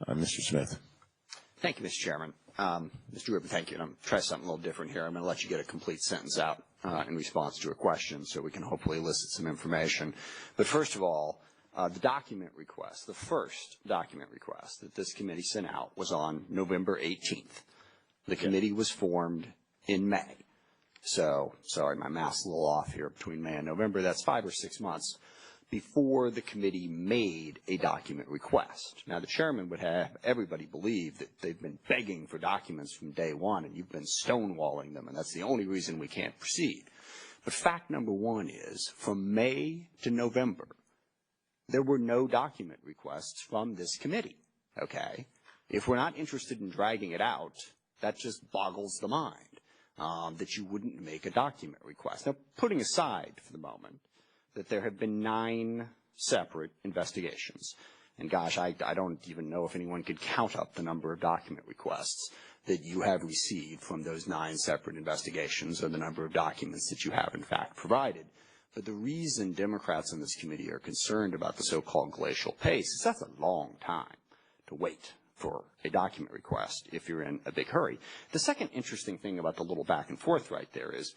Mr. Smith. Thank you, Mr. Chairman. Mr. Rubin, thank you. And I'm going to try something a little different here. I'm going to let you get a complete sentence out in response to a question so we can hopefully elicit some information. But first of all, the document request, the first document request that this committee sent out was on November 18th. The committee was formed in May. So, sorry, my math's a little off here between May and November. That's 5 or 6 months before the committee made a document request. Now, the chairman would have everybody believe that they've been begging for documents from day one and you've been stonewalling them, and that's the only reason we can't proceed. But fact number one is, from May to November, there were no document requests from this committee, okay? If we're not interested in dragging it out, that just boggles the mind that you wouldn't make a document request. Now, putting aside for the moment that there have been 9 separate investigations. And gosh, I don't even know if anyone could count up the number of document requests that you have received from those 9 separate investigations or the number of documents that you have in fact provided. But the reason Democrats on this committee are concerned about the so-called glacial pace is that's a long time to wait for a document request if you're in a big hurry. The second interesting thing about the little back and forth right there is,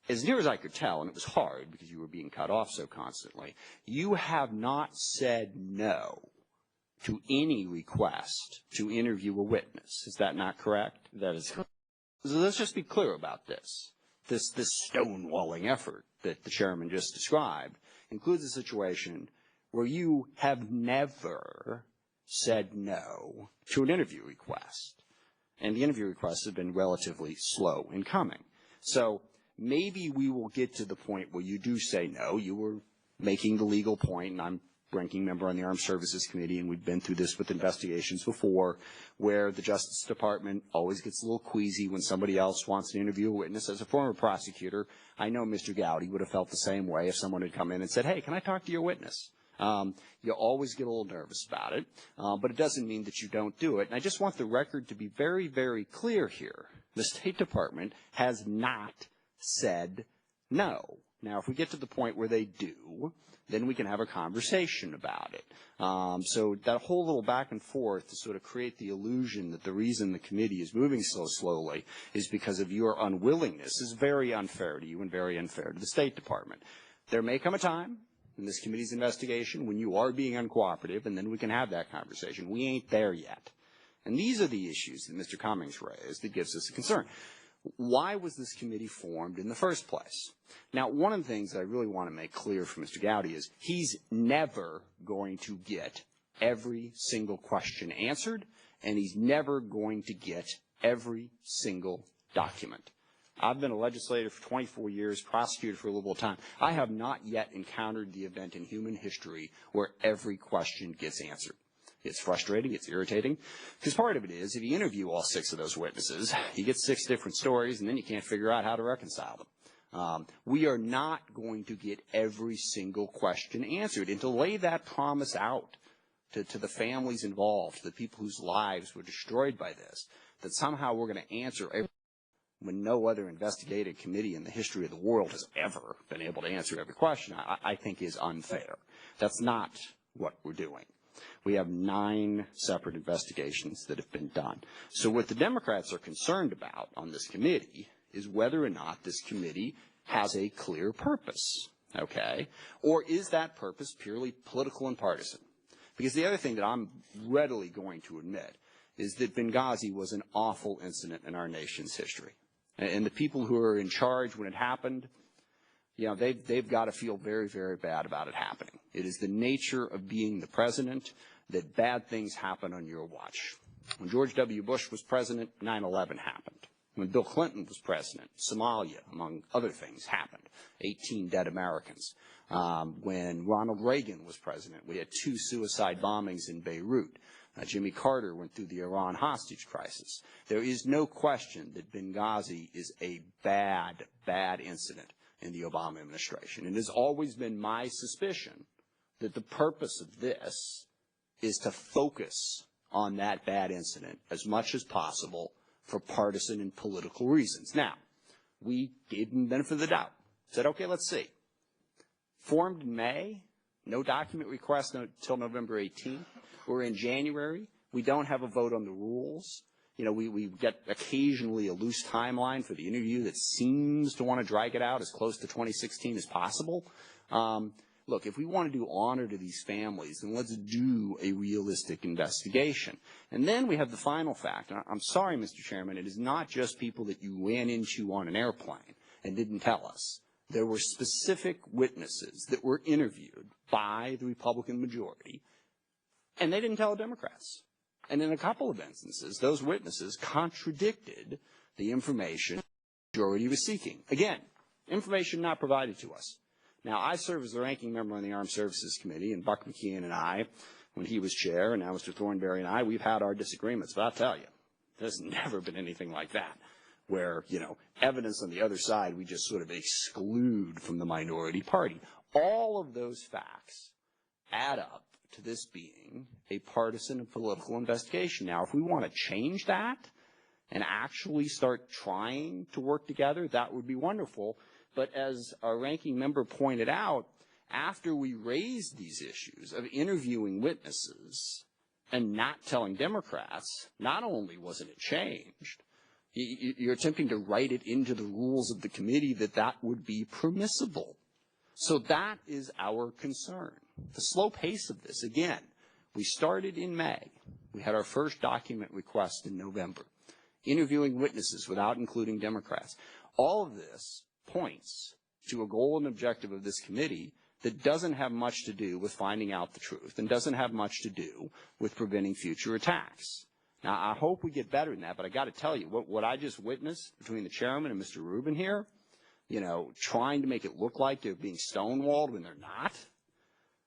as near as I could tell, and it was hard because you were being cut off so constantly, you have not said no to any request to interview a witness. Is that not correct? That is correct. So let's just be clear about this. This stonewalling effort that the chairman just described includes a situation where you have never said no to an interview request. And the interview requests have been relatively slow in coming. So maybe we will get to the point where you do say no. You were making the legal point, and I'm ranking member on the Armed Services Committee, and we've been through this with investigations before, where the Justice Department always gets a little queasy when somebody else wants to interview a witness. As a former prosecutor, I know Mr. Gowdy would have felt the same way if someone had come in and said, hey, can I talk to your witness? You always get a little nervous about it, but it doesn't mean that you don't do it. And I just want the record to be very, very clear here. The State Department has not said no. Now, if we get to the point where they do, then we can have a conversation about it. So that whole little back and forth to sort of create the illusion that the reason the committee is moving so slowly is because of your unwillingness is very unfair to you and very unfair to the State Department. There may come a time in this committee's investigation when you are being uncooperative, and then we can have that conversation. We ain't there yet. And these are the issues that Mr. Cummings raised that gives us a concern. Why was this committee formed in the first place? Now, one of the things that I really want to make clear for Mr. Gowdy is he's never going to get every single question answered, and he's never going to get every single document. I've been a legislator for 24 years, prosecutor for a little time. I have not yet encountered the event in human history where every question gets answered. It's frustrating, it's irritating, because part of it is if you interview all 6 of those witnesses, you get 6 different stories, and then you can't figure out how to reconcile them. We are not going to get every single question answered. And to lay that promise out to the families involved, to the people whose lives were destroyed by this, that somehow we're going to answer every when no other investigative committee in the history of the world has ever been able to answer every question, I think is unfair. That's not what we're doing. We have 9 separate investigations that have been done. So what the Democrats are concerned about on this committee is whether or not this committee has a clear purpose, okay? Or is that purpose purely political and partisan? Because the other thing that I'm readily going to admit is that Benghazi was an awful incident in our nation's history. And the people who are in charge when it happened, you know, they've got to feel very, very bad about it happening. It is the nature of being the president that bad things happen on your watch. When George W. Bush was president, 9/11 happened. When Bill Clinton was president, Somalia, among other things, happened. 18 dead Americans. When Ronald Reagan was president, we had 2 suicide bombings in Beirut. Jimmy Carter went through the Iran hostage crisis. There is no question that Benghazi is a bad, bad incident in the Obama administration. It has always been my suspicion that the purpose of this is to focus on that bad incident as much as possible for partisan and political reasons. Now, we gave them the benefit of the doubt. Said, okay, let's see. Formed in May, no document request until November 18th. We're in January. We don't have a vote on the rules. We get occasionally a loose timeline for the interview that seems to want to drag it out as close to 2016 as possible. Look, if we want to do honor to these families, then let's do a realistic investigation. And then we have the final fact. I'm sorry, Mr. Chairman, it is not just people that you ran into on an airplane and didn't tell us. There were specific witnesses that were interviewed by the Republican majority, and they didn't tell the Democrats. And in a couple of instances, those witnesses contradicted the information the majority was seeking. Again, information not provided to us. Now, I serve as the ranking member on the Armed Services Committee, and Buck McKeon and I, when he was chair, and now Mr. Thornberry and I, we've had our disagreements. But I'll tell you, there's never been anything like that, where, evidence on the other side we just sort of exclude from the minority party. All of those facts add up to this being a partisan and political investigation. Now, if we want to change that and actually start trying to work together, that would be wonderful. But as our ranking member pointed out, after we raised these issues of interviewing witnesses and not telling Democrats, not only wasn't it changed, you're attempting to write it into the rules of the committee that would be permissible. So that is our concern. The slow pace of this, again, we started in May. We had our first document request in November, interviewing witnesses without including Democrats. All of this points to a goal and objective of this committee that doesn't have much to do with finding out the truth and doesn't have much to do with preventing future attacks. Now, I hope we get better than that, but I got to tell you, what I just witnessed between the chairman and Mr. Rubin here, trying to make it look like they're being stonewalled when they're not,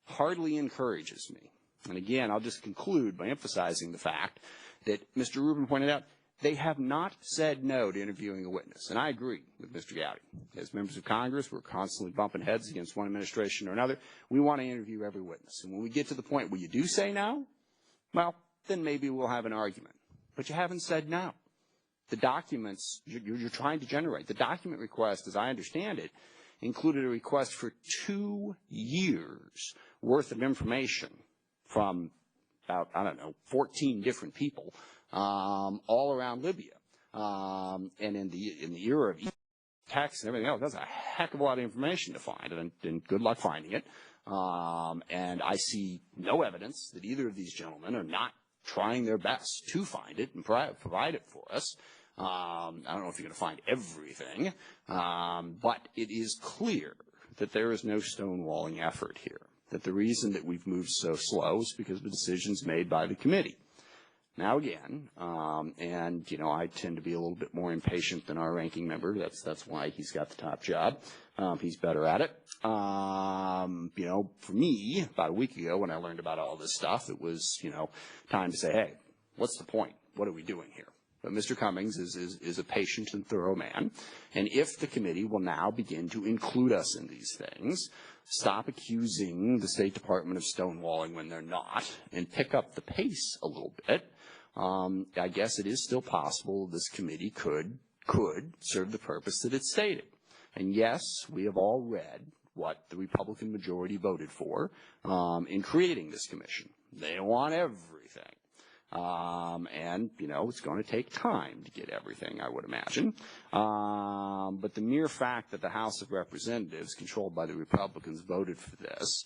hardly encourages me. And again, I'll just conclude by emphasizing the fact that Mr. Rubin pointed out they have not said no to interviewing a witness. And I agree with Mr. Gowdy. As members of Congress, we're constantly bumping heads against one administration or another. We want to interview every witness. And when we get to the point where you do say no, well, then maybe we'll have an argument. But you haven't said no. The documents you're trying to generate, the document request, as I understand it, included a request for 2 years' worth of information from about, 14 different people all around Libya. And in the era of text and everything else, that's a heck of a lot of information to find, and good luck finding it. And I see no evidence that either of these gentlemen are not trying their best to find it and provide it for us. I don't know if you're going to find everything, but it is clear that there is no stonewalling effort here, that the reason that we've moved so slow is because of the decisions made by the committee. Now again, I tend to be a little bit more impatient than our ranking member. That's why he's got the top job. He's better at it. For me, about a week ago when I learned about all this stuff, it was, time to say, hey, what's the point? What are we doing here? But Mr. Cummings is a patient and thorough man. And if the committee will now begin to include us in these things, stop accusing the State Department of stonewalling when they're not, and pick up the pace a little bit, I guess it is still possible this committee could serve the purpose that it stated. And yes, we have all read what the Republican majority voted for in creating this commission. They want everything. It's going to take time to get everything, I would imagine. But the mere fact that the House of Representatives, controlled by the Republicans, voted for this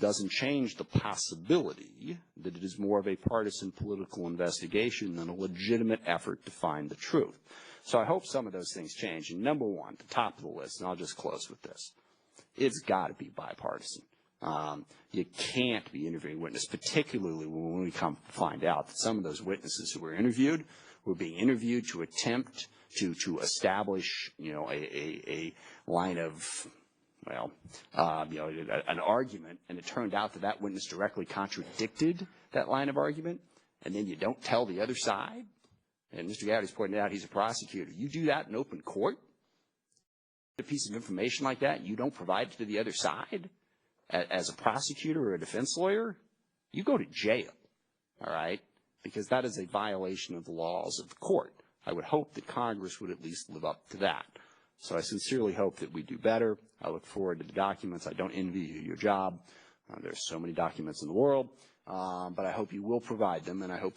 doesn't change the possibility that it is more of a partisan political investigation than a legitimate effort to find the truth. So I hope some of those things change. And number one, the top of the list, and I'll just close with this, it's got to be bipartisan. You can't be interviewing witnesses, particularly when we come to find out that some of those witnesses who were interviewed were being interviewed to attempt to establish, a line of, an argument, and it turned out that witness directly contradicted that line of argument, and then you don't tell the other side. And Mr. Gowdy's pointed out he's a prosecutor. You do that in open court, a piece of information like that, you don't provide it to the other side. As a prosecutor or a defense lawyer, you go to jail, all right, because that is a violation of the laws of the court. I would hope that Congress would at least live up to that. So I sincerely hope that we do better. I look forward to the documents. I don't envy you your job. There's so many documents in the world, but I hope you will provide them, and I hope